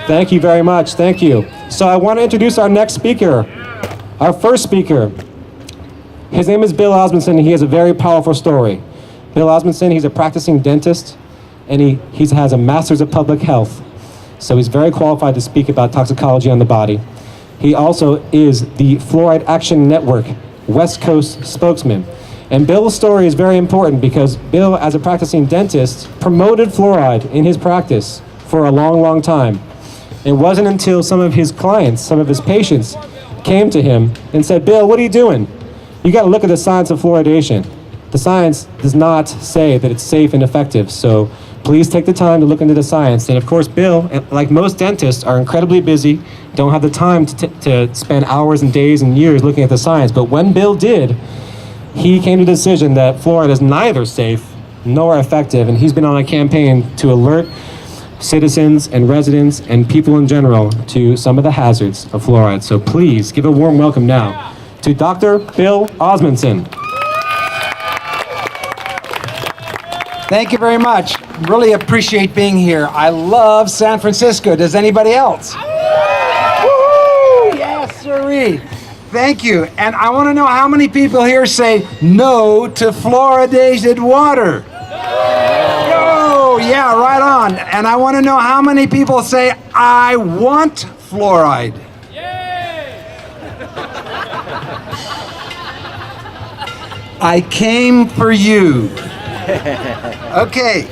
Thank you very much. Thank you. So I want to introduce our next speaker, our first speaker. His name is Bill Osmunson, and he has a very powerful story. Bill Osmunson, he's a practicing dentist, and he has a master's of public health. So he's very qualified to speak about toxicology on the body. He also is the Fluoride Action Network West Coast spokesman. And Bill's story is very important because Bill, as a practicing dentist, promoted fluoride in his practice for a long, long time. It wasn't until some of his clients, some of his patients, came to him and said, Bill, what are you doing? You got to look at the science of fluoridation. The science does not say that it's safe and effective, so please take the time to look into the science. And of course, Bill, like most dentists, are incredibly busy, don't have the time to spend hours and days and years looking at the science. But when Bill did, he came to the decision that fluoride is neither safe nor effective, and he's been on a campaign to alert citizens and residents and people in general to some of the hazards of fluoride. So please give a warm welcome now to Dr. Bill Osmunson. Thank you very much. Really appreciate being here. I love San Francisco. Does anybody else? Woo! Yes, sirree. Thank you. And I want to know how many people here say no to fluoridated water. Oh, yeah, right on. And I want to know how many people say I want fluoride. I came for you. Okay.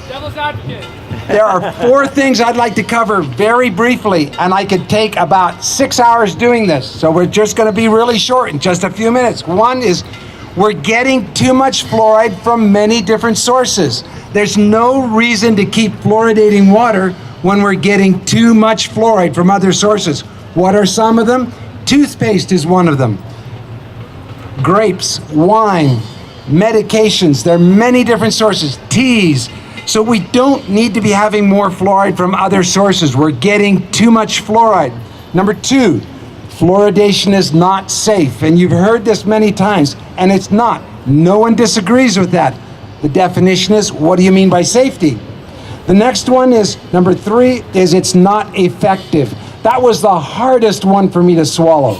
Devil's advocate. There are 4 things I'd like to cover very briefly, and I could take about 6 hours doing this. So we're just going to be really short in just a few minutes. One is we're getting too much fluoride from many different sources. There's no reason to keep fluoridating water when we're getting too much fluoride from other sources. What are some of them? Toothpaste is one of them. Grapes, wine, medications. There are many different sources. Teas. So we don't need to be having more fluoride from other sources. We're getting too much fluoride. Number 2, fluoridation is not safe. And you've heard this many times, and it's not. No one disagrees with that. The definition is, what do you mean by safety? The next one is, number 3, is it's not effective. That was the hardest one for me to swallow.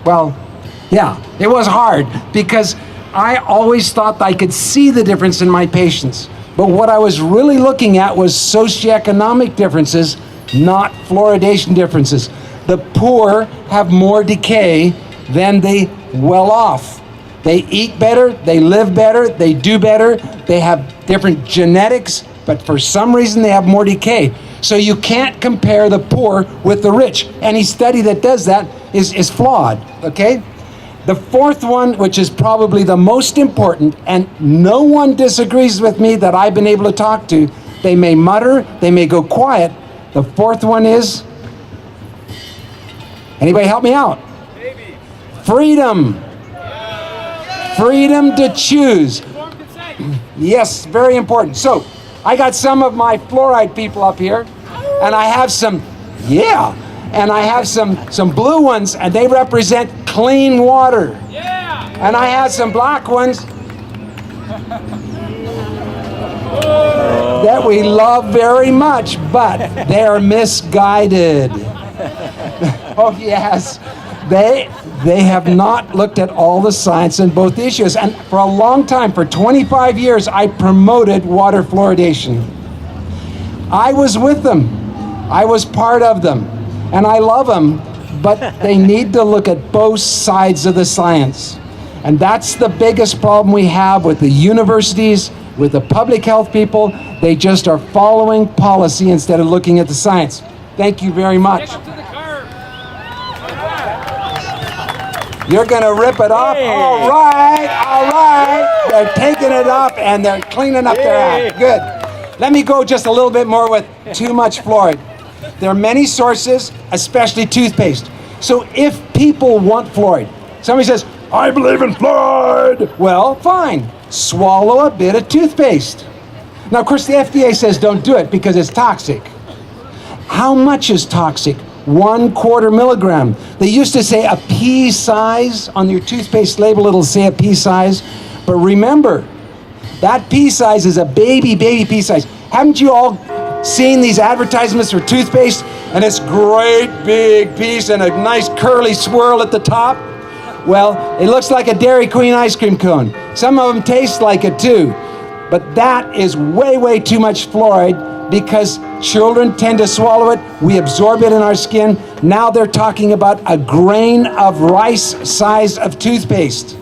Well, yeah, it was hard because I always thought I could see the difference in my patients. But what I was really looking at was socioeconomic differences, not fluoridation differences. The poor have more decay than the well-off. They eat better, they live better, they do better, they have different genetics, but for some reason they have more decay. So you can't compare the poor with the rich. Any study that does that is flawed, okay? The 4th one, which is probably the most important, and no one disagrees with me that I've been able to talk to. They may mutter, they may go quiet. The 4th one is, anybody help me out? Maybe. Freedom. Freedom to choose. Informed consent. Yes, very important. So I got some of my fluoride people up here, and I have some, and I have some blue ones, and they represent clean water. Yeah. And I have some black ones that we love very much, but they're misguided. Oh yes, they have not looked at all the science in both issues. And for a long time, for 25 years, I promoted water fluoridation. I was with them. I was part of them. And I love them, but they need to look at both sides of the science. And that's the biggest problem we have with the universities, with the public health people. They just are following policy instead of looking at the science. Thank you very much. Take 'em to the curb. You're gonna rip it off? All right. They're taking it up and they're cleaning up their act. Good. Let me go just a little bit more with too much fluoride. There are many sources, especially toothpaste. So if people want fluoride, somebody says, I believe in fluoride. Well, fine. Swallow a bit of toothpaste. Now, of course, the FDA says don't do it because it's toxic. How much is toxic? 1/4 milligram. They used to say a pea size on your toothpaste label. It'll say a pea size. But remember, that pea size is a baby pea size. Haven't you all seen these advertisements for toothpaste and this great big piece and a nice curly swirl at the top? Well, it looks like a Dairy Queen ice cream cone. Some of them taste like it too. But that is way, way too much fluoride because children tend to swallow it. We absorb it in our skin. Now they're talking about a grain of rice size of toothpaste.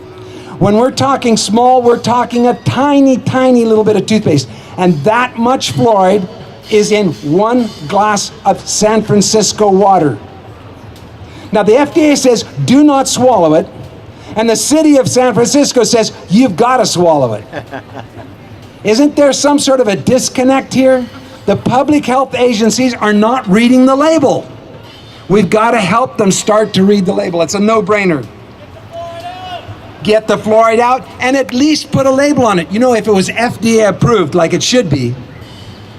When we're talking small, we're talking a tiny, tiny little bit of toothpaste. And that much fluoride is in 1 glass of San Francisco water. Now the FDA says, do not swallow it. And the city of San Francisco says, you've got to swallow it. Isn't there some sort of a disconnect here? The public health agencies are not reading the label. We've got to help them start to read the label. It's a no-brainer. Get the fluoride out and at least put a label on it. You know, if it was FDA approved like it should be,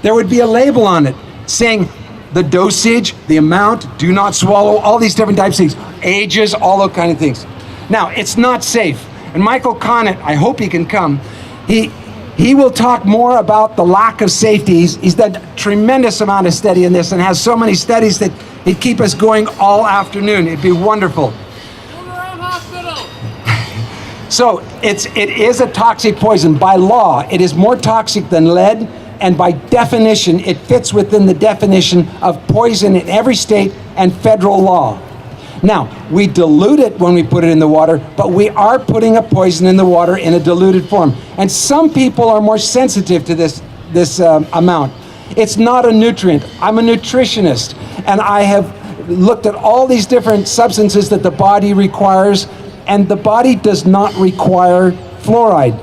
there would be a label on it saying the dosage, the amount, do not swallow, all these different types of things, ages, all those kind of things. Now, it's not safe. And Michael Conant, I hope he can come, he will talk more about the lack of safety. He's done a tremendous amount of study in this and has so many studies that he'd keep us going all afternoon. It'd be wonderful. Hospital. So it is a toxic poison. By law, it is more toxic than lead, and by definition, it fits within the definition of poison in every state and federal law. Now, we dilute it when we put it in the water, but we are putting a poison in the water in a diluted form. And some people are more sensitive to this amount. It's not a nutrient. I'm a nutritionist, and I have looked at all these different substances that the body requires, and the body does not require fluoride.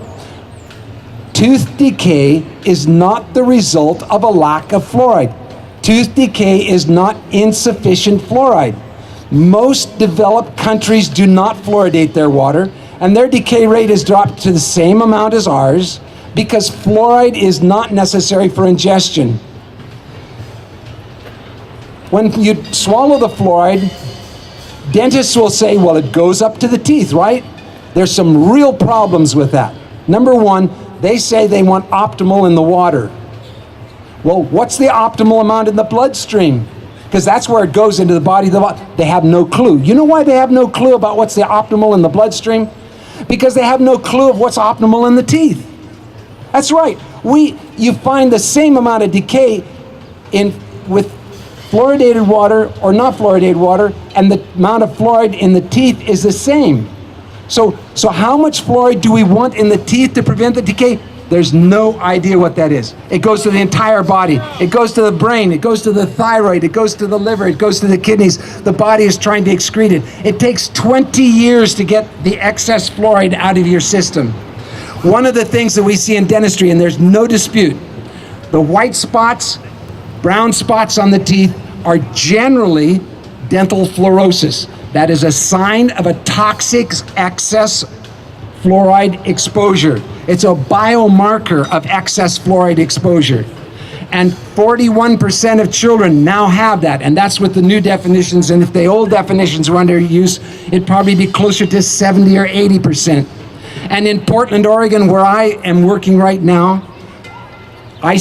Tooth decay is not the result of a lack of fluoride. Tooth decay is not insufficient fluoride. Most developed countries do not fluoridate their water, and their decay rate has dropped to the same amount as ours because fluoride is not necessary for ingestion. When you swallow the fluoride, dentists will say, well, it goes up to the teeth, right? There's some real problems with that. Number one, they say they want optimal in the water. Well, what's the optimal amount in the bloodstream? Because that's where it goes into the body. They have no clue. You know why they have no clue about what's the optimal in the bloodstream? Because they have no clue of what's optimal in the teeth. That's right. You find the same amount of decay with fluoridated water or not fluoridated water, and the amount of fluoride in the teeth is the same. So how much fluoride do we want in the teeth to prevent the decay? There's no idea what that is. It goes to the entire body. It goes to the brain. It goes to the thyroid. It goes to the liver. It goes to the kidneys. The body is trying to excrete it. It takes 20 years to get the excess fluoride out of your system. One of the things that we see in dentistry, and there's no dispute, the white spots, brown spots on the teeth are generally dental fluorosis. That is a sign of a toxic excess fluoride exposure. It's a biomarker of excess fluoride exposure. And 41% of children now have that, and that's with the new definitions, and if the old definitions were under use, it'd probably be closer to 70 or 80%. And in Portland, Oregon, where I am working right now, I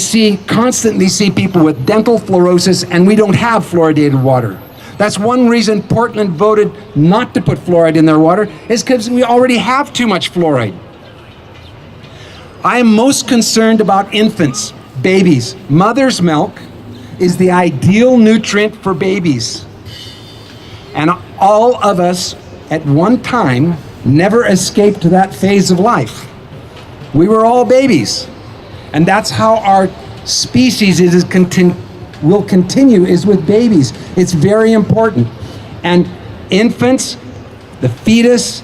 constantly see people with dental fluorosis, and we don't have fluoridated water. That's one reason Portland voted not to put fluoride in their water, is because we already have too much fluoride. I am most concerned about infants, babies. Mother's milk is the ideal nutrient for babies. And all of us at one time never escaped that phase of life. We were all babies. And that's how our species will continue, is with babies. It's very important. And infants, the fetus,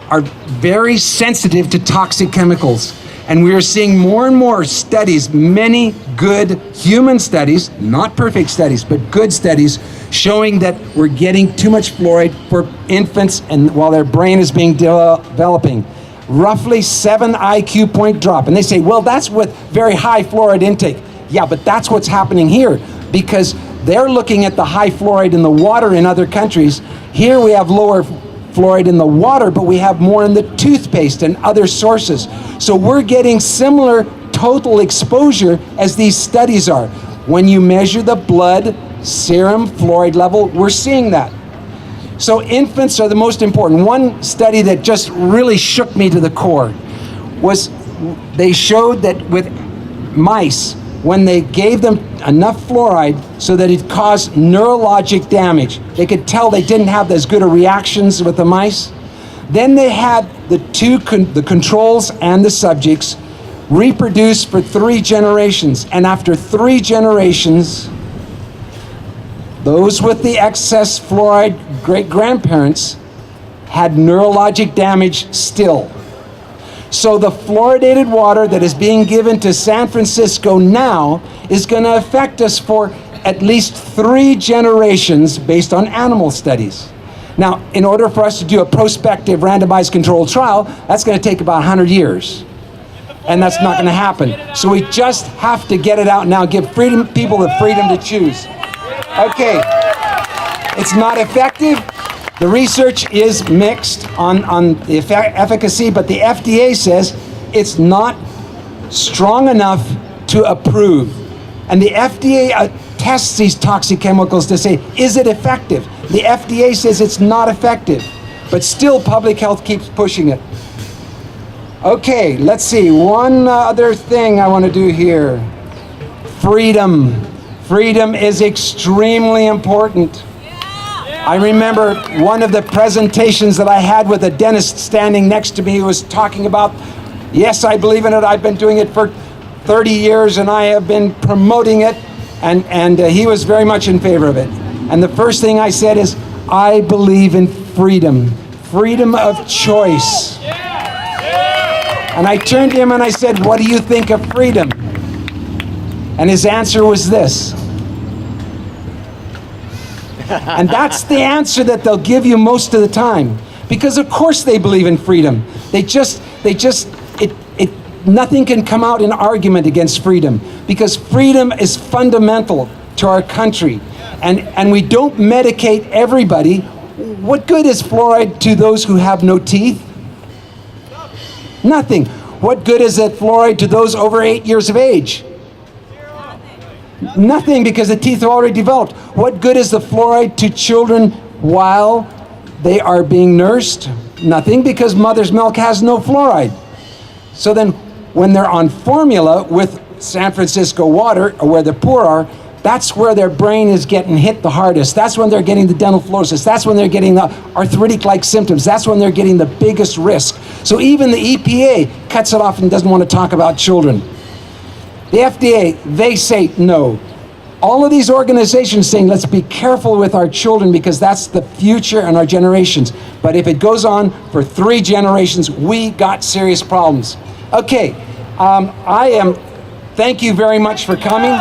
are very sensitive to toxic chemicals. And we are seeing more and more studies, many good human studies, not perfect studies, but good studies, showing that we're getting too much fluoride for infants and while their brain is being developing. Roughly 7 IQ point drop. And they say, well, that's with very high fluoride intake. Yeah, but that's what's happening here, because they're looking at the high fluoride in the water in other countries. Here we have lower fluoride in the water, but we have more in the toothpaste and other sources. So we're getting similar total exposure as these studies are. When you measure the blood serum fluoride level, we're seeing that. So infants are the most important. One study that just really shook me to the core was they showed that with mice, when they gave them enough fluoride so that it caused neurologic damage, they could tell they didn't have as good a reactions with the mice. Then they had the controls and the subjects reproduce for 3 generations. And after 3 generations, those with the excess fluoride great-grandparents had neurologic damage still. So the fluoridated water that is being given to San Francisco now is going to affect us for at least 3 generations based on animal studies. Now, in order for us to do a prospective randomized controlled trial, that's going to take about 100 years. And that's not going to happen. So we just have to get it out now, give people the freedom to choose. Okay, it's not effective. The research is mixed on the efficacy, but the FDA says it's not strong enough to approve. And the FDA tests these toxic chemicals to say, is it effective? The FDA says it's not effective, but still public health keeps pushing it. Okay, let's see, one other thing I want to do here. Freedom. Freedom is extremely important. I remember one of the presentations that I had with a dentist standing next to me who was talking about, yes, I believe in it, I've been doing it for 30 years and I have been promoting it, and he was very much in favor of it. And the first thing I said is, I believe in freedom, freedom of choice. And I turned to him and I said, what do you think of freedom? And his answer was this. And that's the answer that they'll give you most of the time. Because of course they believe in freedom. Nothing can come out in argument against freedom. Because freedom is fundamental to our country. And we don't medicate everybody. What good is fluoride to those who have no teeth? Nothing. What good is that fluoride to those over 8 years of age? Nothing, because the teeth are already developed. What good is the fluoride to children while they are being nursed? Nothing, because mother's milk has no fluoride. So then when they're on formula with San Francisco water, or where the poor are, that's where their brain is getting hit the hardest. That's when they're getting the dental fluorosis. That's when they're getting the arthritic-like symptoms. That's when they're getting the biggest risk. So even the EPA cuts it off and doesn't want to talk about children. The FDA, they say no. All of these organizations saying, let's be careful with our children because that's the future and our generations. But if it goes on for 3 generations, we got serious problems. Okay, thank you very much for coming.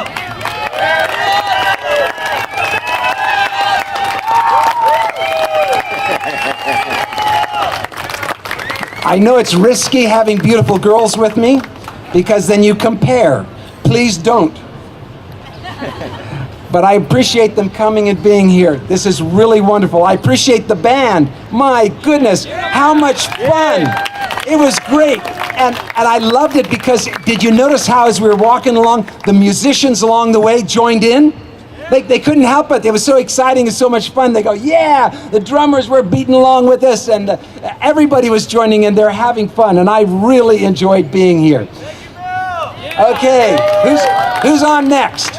I know it's risky having beautiful girls with me because then you compare. Please don't. But I appreciate them coming and being here. This is really wonderful. I appreciate the band. My goodness, how much fun. It was great. And I loved it because, did you notice how as we were walking along, the musicians along the way joined in? They couldn't help it. It was so exciting and so much fun. They go, yeah, the drummers were beating along with us, and everybody was joining in. They're having fun, and I really enjoyed being here. Okay, who's on next?